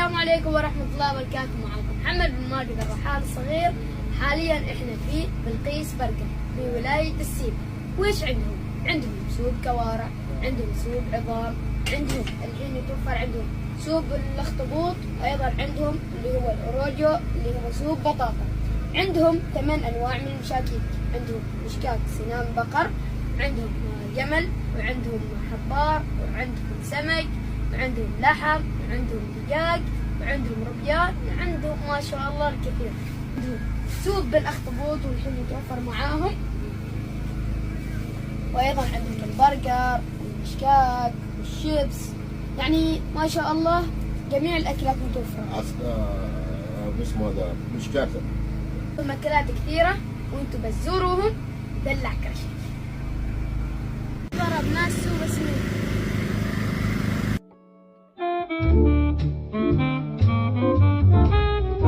السلام عليكم ورحمة الله وبركاته. معكم محمد بن ماجد الرحال الصغير. حاليا احنا في بلقيس برقة في ولاية السيب. ويش عندهم؟ عندهم سوق كوارع، عندهم سوق عظام، عندهم الحين يتوفر عندهم سوق الاخطبوط، ايضا عندهم اللي هو الاوروجو اللي هو سوق بطاطا. عندهم 8 انواع من المشاكيك، عندهم مشكاك سنان بقر، عندهم جمل، وعندهم حبار، وعندهم سمك، وعندهم لحم، وعندهم دجاج، وعندهم ربيان، وعندهم ما شاء الله الكثير. عندهم سوق بالاخطبوط والحين يتوفر معاهم، وأيضا عندهم البرجر والمشكاك والشيبس، يعني ما شاء الله جميع الأكلات متوفرة. اسمه هذا مشكاك. المأكلات كثيرة وانتم بس زوروهم دلع كرشك. ضرب ناس سوى سنين.